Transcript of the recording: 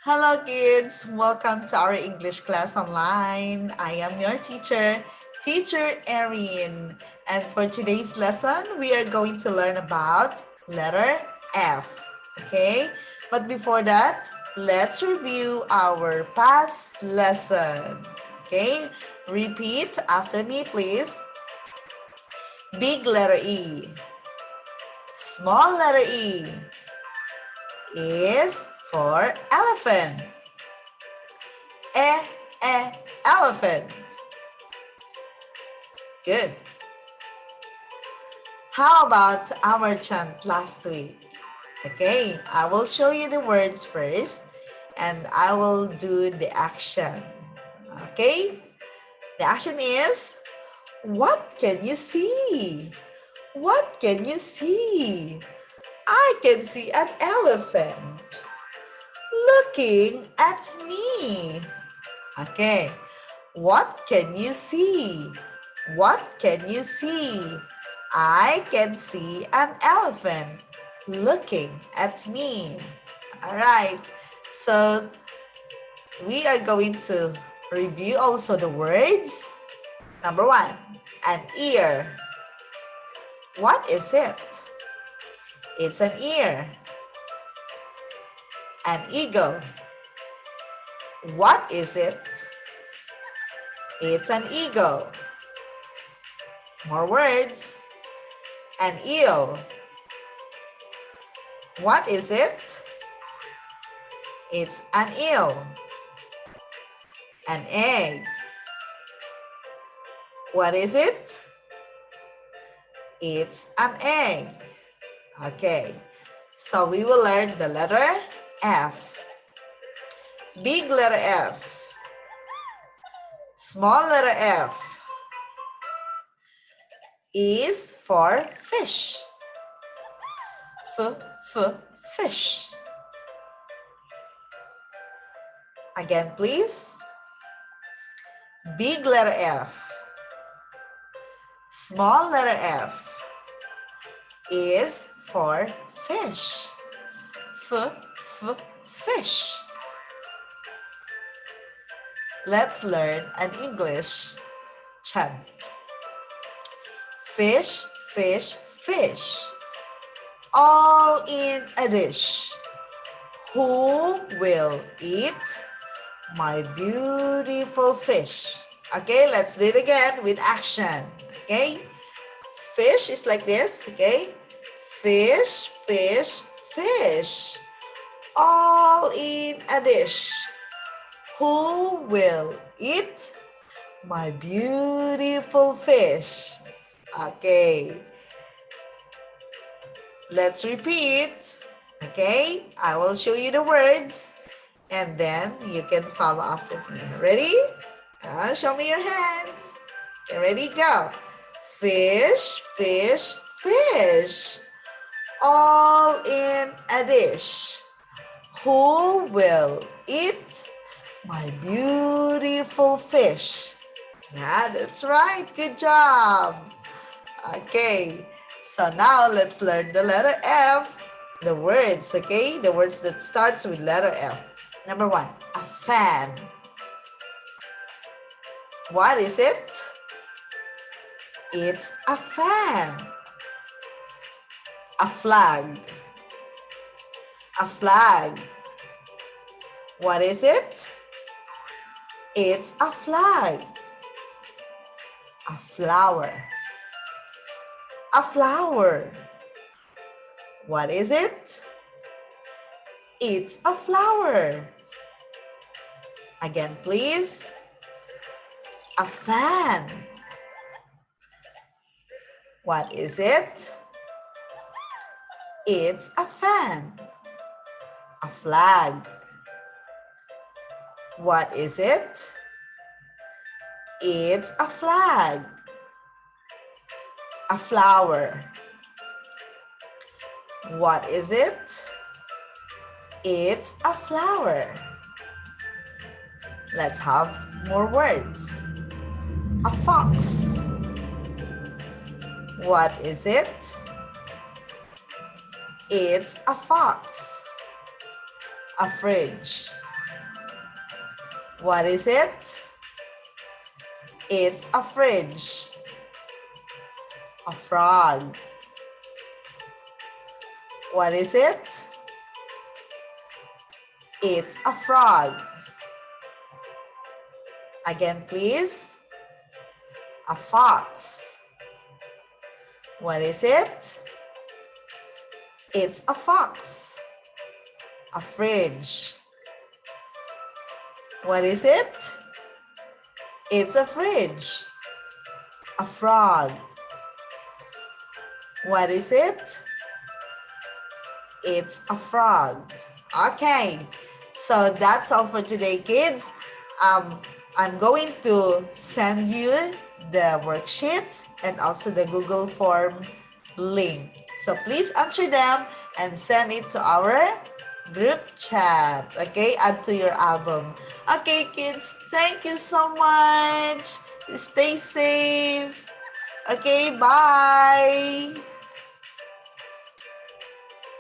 Hello kids, welcome to our English class online. I am your teacher Erin. And for today's lesson, we are going to learn about letter F. Okay, but before that, let's review our past lesson. Okay, repeat after me please. Big letter E, small letter E is for elephant. E, elephant. Good. How about our chant last week? Okay, I will show you the words first and I will do the action. Okay, the action is, what can you see? What can you see? I can see an elephant looking at me. Okay, what can you see? What can you see? I can see an elephant looking at me. All right, so we are going to review also the words. Number one, an ear. What is it? It's an ear. An eagle. What is it? It's an eagle. More words. An eel. What is it? It's an eel. An egg. What is it? It's an egg. Okay, so we will learn the letter F. Big letter F. Small letter F is for fish. Fish. Again, please. Big letter F. Small letter F is for fish. Fish. Let's learn an English chant. Fish, fish, fish. All in a dish. Who will eat my beautiful fish? Okay, let's do it again with action. Okay, fish is like this. Okay, fish, fish, fish. All in a dish. Who will eat my beautiful fish? Okay, let's repeat. Okay, I will show you the words and then you can follow after me. Ready? Show me your hands. Okay, ready? Go. Fish, fish, fish. All in a dish. Who will eat my beautiful fish? Yeah, that's right. Good job. Okay, so now let's learn the letter F. The words, okay? The words that starts with letter F. Number one, a fan. What is it? It's a fan. A flag. A flag. What is it? It's a flag. A flower. A flower. What is it? It's a flower. Again, please. A fan. What is it? It's a fan. A flag. What is it? It's a flag. A flower. What is it? It's a flower. Let's have more words. A fox. What is it? It's a fox. A fridge. What is it? It's a fridge. A frog. What is it? It's a frog. Again, please. A fox. What is it? It's a fox. A fridge. What is it? It's a fridge. A frog. What is it? It's a frog. Okay, so that's all for today, kids. I'm going to send you the worksheet and also the Google form link. So please answer them and send it to our group chat. Okay, add to your album. Okay, kids, thank you so much. Stay safe. Okay, bye.